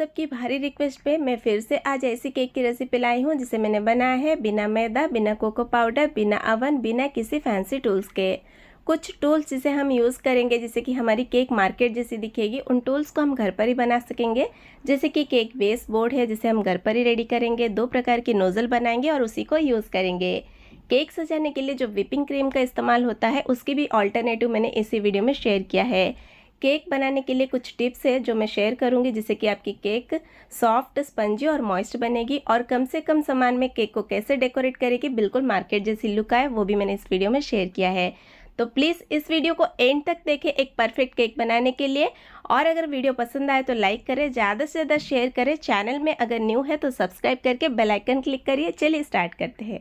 सबकी भारी रिक्वेस्ट पे मैं फिर से आज ऐसी केक की रेसिपी लाई हूँ जिसे मैंने बनाया है बिना मैदा, बिना कोको पाउडर, बिना अवन, बिना किसी फैंसी टूल्स के। कुछ टूल्स जिसे हम यूज़ करेंगे जिससे कि हमारी केक मार्केट जैसी दिखेगी, उन टूल्स को हम घर पर ही बना सकेंगे। जैसे कि केक बेस बोर्ड है जिसे हम घर पर ही रेडी करेंगे, 2 प्रकार की नोज़ल बनाएंगे और उसी को यूज़ करेंगे। केक सजाने के लिए जो व्हिपिंग क्रीम का इस्तेमाल होता है उसकी भी ऑल्टरनेटिव मैंने इसी वीडियो में शेयर किया है। केक बनाने के लिए कुछ टिप्स है जो मैं शेयर करूंगी जिससे कि आपकी केक सॉफ्ट, स्पंजी और मॉइस्ट बनेगी और कम से कम सामान में केक को कैसे डेकोरेट करेगी बिल्कुल मार्केट जैसी लुक आए, वो भी मैंने इस वीडियो में शेयर किया है। तो प्लीज़ इस वीडियो को एंड तक देखें एक परफेक्ट केक बनाने के लिए। और अगर वीडियो पसंद आए तो लाइक करें, ज़्यादा से ज़्यादा शेयर करें। चैनल में अगर न्यू है तो सब्सक्राइब करके बेल आइकन क्लिक करिए। चलिए स्टार्ट करते हैं।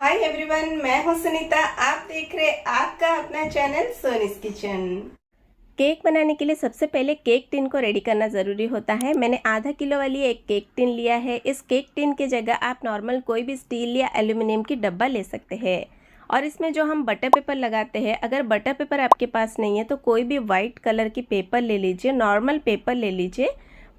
हाय एवरीवन, मैं हूं सुनीता, आप देख रहे आपका अपना चैनल सोनीस किचन। केक बनाने के लिए सबसे पहले केक टिन को रेडी करना ज़रूरी होता है। मैंने आधा किलो वाली एक केक टिन लिया है। इस केक टिन की जगह आप नॉर्मल कोई भी स्टील या एल्यूमिनियम की डब्बा ले सकते हैं। और इसमें जो हम बटर पेपर लगाते हैं, अगर बटर पेपर आपके पास नहीं है तो कोई भी वाइट कलर की पेपर ले लीजिए, नॉर्मल पेपर ले लीजिए,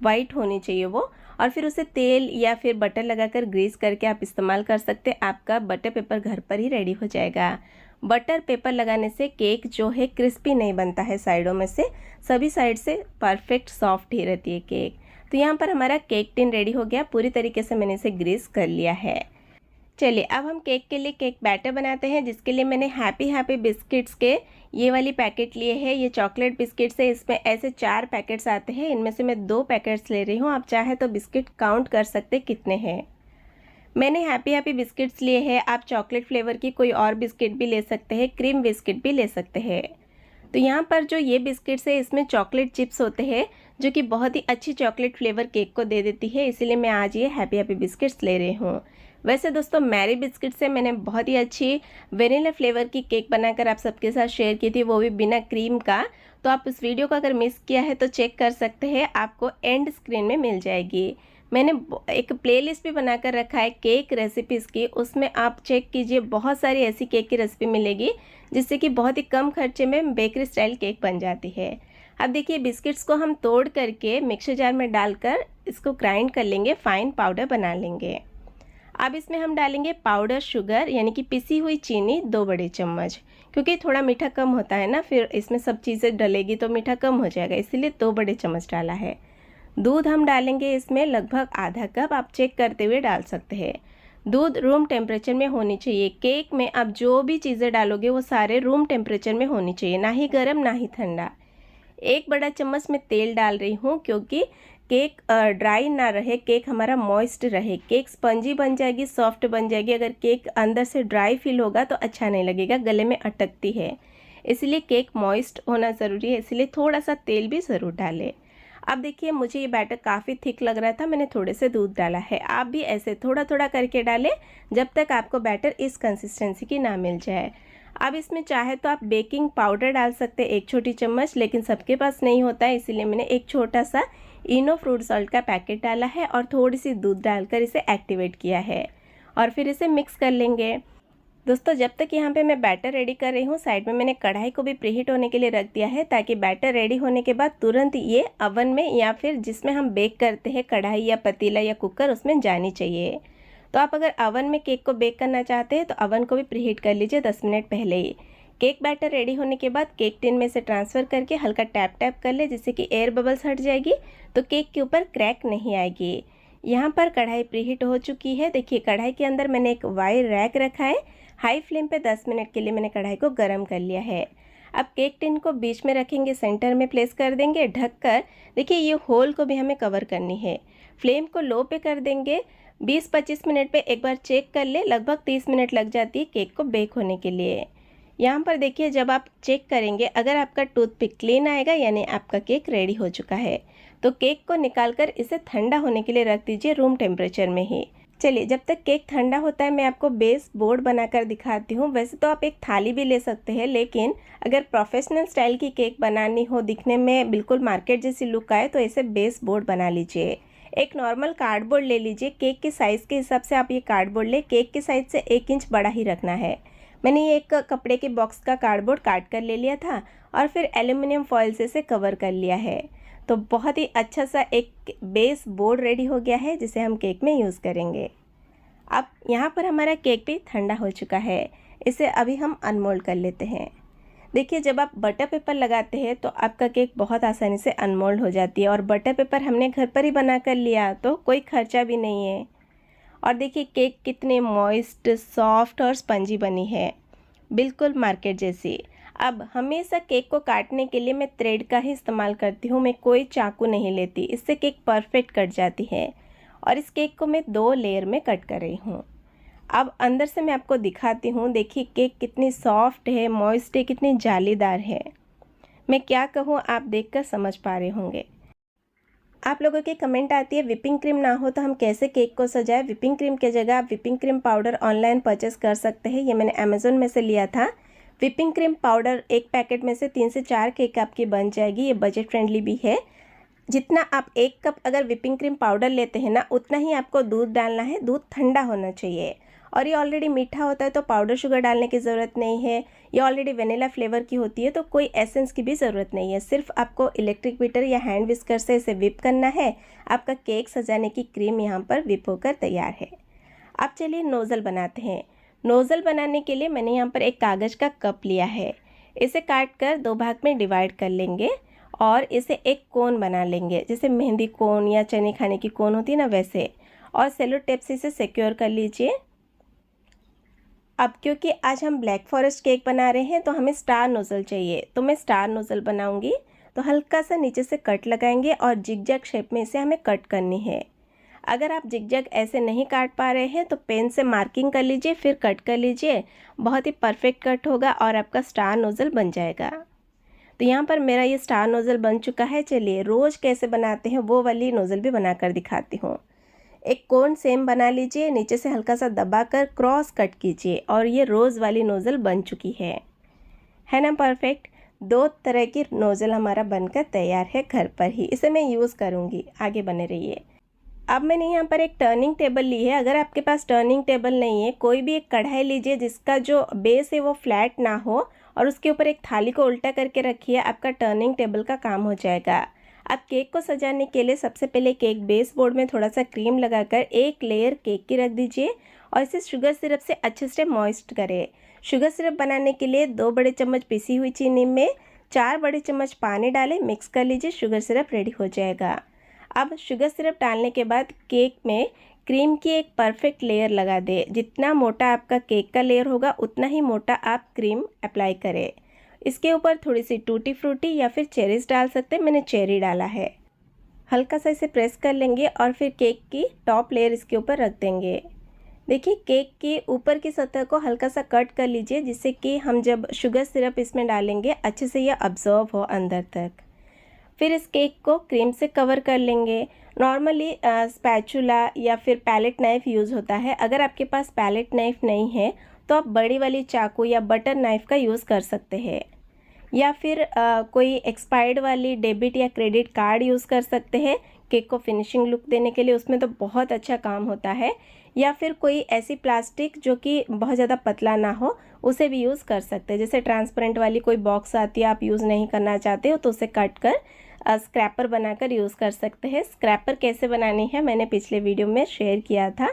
वाइट होनी चाहिए वो। और फिर उसे तेल या फिर बटर लगाकर ग्रीस करके आप इस्तेमाल कर सकते हैं। आपका बटर पेपर घर पर ही रेडी हो जाएगा। बटर पेपर लगाने से केक जो है क्रिस्पी नहीं बनता है, साइडों में से सभी साइड से परफेक्ट सॉफ्ट ही रहती है केक। तो यहाँ पर हमारा केक टिन रेडी हो गया, पूरी तरीके से मैंने इसे ग्रीस कर लिया है। चलिए अब हम केक के लिए केक बैटर बनाते हैं, जिसके लिए मैंने हैप्पी बिस्किट्स के ये वाली पैकेट लिए हैं। ये चॉकलेट बिस्किट्स है, इसमें ऐसे 4 पैकेट्स आते हैं, इनमें से मैं 2 पैकेट्स ले रही हूँ। आप चाहे तो बिस्किट काउंट कर सकते कितने हैं। मैंने हैप्पी बिस्किट्स लिए हैं। आप चॉकलेट फ्लेवर की कोई और बिस्किट भी ले सकते हैं, क्रीम बिस्किट भी ले सकते हैं। तो यहाँ पर जो ये बिस्किट्स है इसमें चॉकलेट चिप्स होते हैं जो कि बहुत ही अच्छी चॉकलेट फ्लेवर केक को दे देती है, इसीलिए मैं आज ये हैप्पी बिस्किट्स ले रही हूँ। वैसे दोस्तों मैरी बिस्किट से मैंने बहुत ही अच्छी वेनिला फ्लेवर की केक बनाकर आप सबके साथ शेयर की थी, वो भी बिना क्रीम का। तो आप उस वीडियो को अगर मिस किया है तो चेक कर सकते हैं, आपको एंड स्क्रीन में मिल जाएगी। मैंने एक प्लेलिस्ट भी बनाकर रखा है केक रेसिपीज़ की, उसमें आप चेक कीजिए, बहुत सारी ऐसी केक की रेसिपी मिलेगी जिससे कि बहुत ही कम खर्चे में बेकरी स्टाइल केक बन जाती है। अब देखिए बिस्किट्स को हम तोड़ करके मिक्सर जार में डालकर इसको ग्राइंड कर लेंगे, फाइन पाउडर बना लेंगे। अब इसमें हम डालेंगे पाउडर शुगर यानी कि पिसी हुई चीनी 2 बड़े चम्मच, क्योंकि थोड़ा मीठा कम होता है ना, फिर इसमें सब चीज़ें डलेगी तो मीठा कम हो जाएगा, इसीलिए 2 बड़े चम्मच डाला है। दूध हम डालेंगे इसमें लगभग आधा कप, आप चेक करते हुए डाल सकते हैं। दूध रूम टेम्परेचर में होनी चाहिए। केक में आप जो भी चीज़ें डालोगे वो सारे रूम टेम्परेचर में होनी चाहिए, ना ही गर्म ना ही ठंडा। 1 बड़ा चम्मच मैं तेल डाल रही हूँ क्योंकि केक ड्राई ना रहे, केक हमारा मॉइस्ट रहे। केक स्पंजी बन जाएगी, सॉफ्ट बन जाएगी। अगर केक अंदर से ड्राई फील होगा तो अच्छा नहीं लगेगा, गले में अटकती है। इसलिए केक मॉइस्ट होना ज़रूरी है, इसलिए थोड़ा सा तेल भी ज़रूर डालें। अब देखिए मुझे ये बैटर काफ़ी थिक लग रहा था, मैंने थोड़े से दूध डाला है। आप भी ऐसे थोड़ा थोड़ा करके डालें जब तक आपको बैटर इस कंसिस्टेंसी की ना मिल जाए। अब इसमें चाहे तो आप बेकिंग पाउडर डाल सकते हैं 1 छोटी चम्मच, लेकिन सबके पास नहीं होता है, इसीलिए मैंने एक छोटा सा इनो फ्रूट सॉल्ट का पैकेट डाला है और थोड़ी सी दूध डालकर इसे एक्टिवेट किया है और फिर इसे मिक्स कर लेंगे। दोस्तों जब तक यहाँ पे मैं बैटर रेडी कर रही हूँ, साइड में मैंने कढ़ाई को भी प्रीहीट होने के लिए रख दिया है, ताकि बैटर रेडी होने के बाद तुरंत ये अवन में या फिर जिसमें हम बेक करते हैं, कढ़ाई या पतीला या कुकर, उसमें जानी चाहिए। तो आप अगर अवन में केक को बेक करना चाहते हैं तो अवन को भी प्रीहीट कर लीजिए 10 मिनट पहले ही। केक बैटर रेडी होने के बाद केक टिन में से ट्रांसफ़र करके हल्का टैप टैप कर ले, जिससे कि एयर बबल्स हट जाएगी तो केक के ऊपर क्रैक नहीं आएगी। यहाँ पर कढ़ाई प्रीहीट हो चुकी है। देखिए कढ़ाई के अंदर मैंने एक वायर रैक रखा है, हाई फ्लेम पे 10 मिनट के लिए मैंने कढ़ाई को गर्म कर लिया है। अब केक टिन को बीच में रखेंगे, सेंटर में प्लेस कर देंगे ढककर। देखिए ये होल को भी हमें कवर करनी है। फ्लेम को लो पे कर देंगे। 20-25 मिनट पे एक बार चेक कर ले, लगभग 30 मिनट लग जाती है केक को बेक होने के लिए। यहाँ पर देखिए जब आप चेक करेंगे, अगर आपका टूथपिक क्लीन आएगा यानी आपका केक रेडी हो चुका है। तो केक को निकालकर इसे ठंडा होने के लिए रख दीजिए रूम टेम्परेचर में ही। चलिए जब तक केक ठंडा होता है मैं आपको बेस बोर्ड बनाकर दिखाती हूँ। वैसे तो आप एक थाली भी ले सकते हैं, लेकिन अगर प्रोफेशनल स्टाइल की केक बनानी हो, दिखने में बिल्कुल मार्केट जैसी लुक आए, तो ऐसे बेस बोर्ड बना लीजिए। एक नॉर्मल कार्डबोर्ड ले लीजिए, केक के साइज़ के हिसाब से आप ये कार्डबोर्ड ले, केक के साइज़ से 1 इंच बड़ा ही रखना है। मैंने ये एक कपड़े के बॉक्स का कार्डबोर्ड काट कर ले लिया था और फिर एल्यूमिनियम फॉइल से इसे कवर कर लिया है। तो बहुत ही अच्छा सा एक बेस बोर्ड रेडी हो गया है जिसे हम केक में यूज़ करेंगे। अब यहाँ पर हमारा केक भी ठंडा हो चुका है, इसे अभी हम अनमोल्ड कर लेते हैं। देखिए, जब आप बटर पेपर लगाते हैं तो आपका केक बहुत आसानी से अनमोल्ड हो जाती है, और बटर पेपर हमने घर पर ही बना कर लिया तो कोई खर्चा भी नहीं है। और देखिए केक कितने मॉइस्ट, सॉफ्ट और स्पंजी बनी है, बिल्कुल मार्केट जैसी। अब हमेशा केक को काटने के लिए मैं थ्रेड का ही इस्तेमाल करती हूँ, मैं कोई चाकू नहीं लेती, इससे केक परफेक्ट कट जाती है। और इस केक को मैं 2 लेयर में कट कर रही हूँ। अब अंदर से मैं आपको दिखाती हूँ। देखिए केक कितनी सॉफ्ट है, मॉइस्ट है, कितनी जालीदार है। मैं क्या कहूँ, आप देखकर समझ पा रहे होंगे। आप लोगों की कमेंट आती है विपिंग क्रीम ना हो तो हम कैसे केक को सजाएं। विपिंग क्रीम के जगह आप whipping cream powder online purchase कर सकते हैं। ये मैंने अमेज़ोन में से लिया था। विपिंग क्रीम पाउडर एक पैकेट में से 3 से 4 केक आपकी बन जाएगी। ये बजट फ्रेंडली भी है। जितना आप 1 कप अगर विपिंग क्रीम पाउडर लेते हैं ना, उतना ही आपको दूध डालना है। दूध ठंडा होना चाहिए, और ये ऑलरेडी मीठा होता है तो पाउडर शुगर डालने की ज़रूरत नहीं है। ये ऑलरेडी वेनिला फ्लेवर की होती है तो कोई एसेंस की भी ज़रूरत नहीं है। सिर्फ आपको इलेक्ट्रिक बीटर या हैंड विस्कर से इसे विप करना है। आपका केक सजाने की क्रीम यहाँ पर विप होकर तैयार है। अब चलिए नोज़ल बनाते हैं। नोज़ल बनाने के लिए मैंने यहाँ पर एक कागज़ का कप लिया है। इसे काट कर 2 भाग में डिवाइड कर लेंगे और इसे एक कोन बना लेंगे, जैसे मेहंदी कोन या चने खाने की कोन होती है ना, वैसे। और सेलो टेप से इसे सिक्योर कर लीजिए। अब क्योंकि आज हम ब्लैक फॉरेस्ट केक बना रहे हैं तो हमें स्टार नोज़ल चाहिए, तो मैं स्टार नोज़ल बनाऊंगी। तो हल्का सा नीचे से कट लगाएंगे और जिगजैग शेप में इसे हमें कट करनी है। अगर आप जिगजैग ऐसे नहीं काट पा रहे हैं तो पेन से मार्किंग कर लीजिए, फिर कट कर लीजिए। बहुत ही परफेक्ट कट होगा और आपका स्टार नोज़ल बन जाएगा। तो यहाँ पर मेरा ये स्टार नोज़ल बन चुका है। चलिए रोज़ कैसे बनाते हैं वो वाली नोज़ल भी बनाकर दिखाती हूँ। एक कोन सेम बना लीजिए, नीचे से हल्का सा दबाकर क्रॉस कट कीजिए, और ये रोज़ वाली नोज़ल बन चुकी है ना परफेक्ट। 2 तरह की नोज़ल हमारा बनकर तैयार है घर पर ही। इसे मैं यूज़ करूँगी, आगे बने रहिए। अब मैंने यहाँ पर एक टर्निंग टेबल ली है। अगर आपके पास टर्निंग टेबल नहीं है, कोई भी एक कढ़ाई लीजिए जिसका जो बेस है वो फ्लैट ना हो, और उसके ऊपर एक थाली को उल्टा करके रखिए। आपका टर्निंग टेबल का काम हो जाएगा। अब केक को सजाने के लिए सबसे पहले केक बेस बोर्ड में थोड़ा सा क्रीम लगाकर एक लेयर केक की रख दीजिए और इसे शुगर सिरप से अच्छे से मॉइस्ट करें। शुगर सिरप बनाने के लिए 2 बड़े चम्मच पिसी हुई चीनी में 4 बड़े चम्मच पानी डालें, मिक्स कर लीजिए। शुगर सिरप रेडी हो जाएगा। अब शुगर सिरप डालने के बाद केक में क्रीम की एक परफेक्ट लेयर लगा दें। जितना मोटा आपका केक का लेयर होगा उतना ही मोटा आप क्रीम अप्लाई करें। इसके ऊपर थोड़ी सी टूटी फ्रूटी या फिर चेरीज डाल सकते हैं, मैंने चेरी डाला है। हल्का सा इसे प्रेस कर लेंगे और फिर केक की टॉप लेयर इसके ऊपर रख देंगे। देखिए केक के ऊपर की सतह को हल्का सा कट कर लीजिए, जिससे कि हम जब शुगर सिरप इसमें डालेंगे अच्छे से यह अब्जॉर्ब हो अंदर तक। फिर इस केक को क्रीम से कवर कर लेंगे। नॉर्मली स्पैचुला या फिर पैलेट नाइफ़ यूज़ होता है। अगर आपके पास पैलेट नाइफ़ नहीं है तो आप बड़ी वाली चाकू या बटर नाइफ़ का यूज़ कर सकते हैं, या फिर कोई एक्सपायर्ड वाली डेबिट या क्रेडिट कार्ड यूज़ कर सकते हैं केक को फिनिशिंग लुक देने के लिए, उसमें तो बहुत अच्छा काम होता है। या फिर कोई ऐसी प्लास्टिक जो कि बहुत ज़्यादा पतला ना हो, उसे भी यूज़ कर सकते हैं। जैसे ट्रांसपेरेंट वाली कोई बॉक्स आती है, आप यूज़ नहीं करना चाहते हो तो उसे कट कर स्क्रैपर बनाकर यूज़ कर सकते हैं। स्क्रैपर कैसे बनानी है मैंने पिछले वीडियो में शेयर किया था,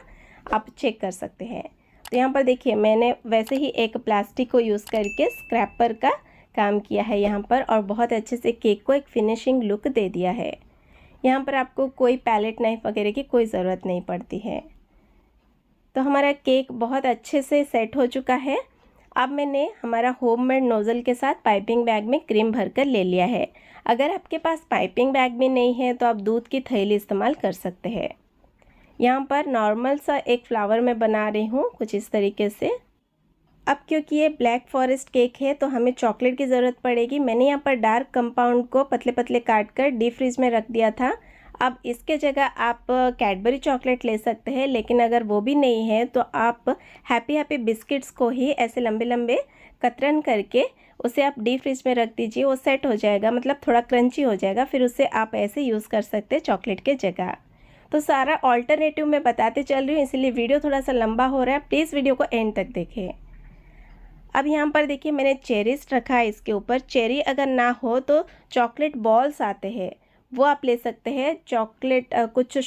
आप चेक कर सकते हैं। तो यहाँ पर देखिए मैंने वैसे ही एक प्लास्टिक को यूज़ करके स्क्रैपर का काम किया है यहाँ पर, और बहुत अच्छे से केक को एक फिनिशिंग लुक दे दिया है। यहाँ पर आपको कोई पैलेट नाइफ वगैरह की कोई ज़रूरत नहीं पड़ती है। तो हमारा केक बहुत अच्छे से सेट हो चुका है। अब मैंने हमारा होममेड नोज़ल के साथ पाइपिंग बैग में क्रीम भरकर ले लिया है। अगर आपके पास पाइपिंग बैग भी नहीं है तो आप दूध की थैली इस्तेमाल कर सकते हैं। यहाँ पर नॉर्मल सा एक फ्लावर मैं बना रही हूँ कुछ इस तरीके से। अब क्योंकि ये ब्लैक फॉरेस्ट केक है तो हमें चॉकलेट की ज़रूरत पड़ेगी। मैंने यहाँ पर डार्क कंपाउंड को पतले पतले काट कर डीप फ्रीज में रख दिया था। अब इसके जगह आप कैडबरी चॉकलेट ले सकते हैं, लेकिन अगर वो भी नहीं है तो आप हैप्पी हैप्पी बिस्किट्स को ही ऐसे लंबे लंबे कतरन करके उसे आप डीप फ्रीज में रख दीजिए। वो सेट हो जाएगा, मतलब थोड़ा क्रंची हो जाएगा, फिर उसे आप ऐसे यूज़ कर सकते हैं चॉकलेट के जगह। तो सारा ऑल्टरनेटिव मैं बताते चल रही हूँ, इसीलिए वीडियो थोड़ा सा लंबा हो रहा है। प्लीज़ वीडियो को एंड तक देखें। अब यहाँ पर देखिए मैंने चेरीज रखा है इसके ऊपर। चेरी अगर ना हो तो चॉकलेट बॉल्स आते हैं, वो आप ले सकते हैं। चॉकलेट कुछ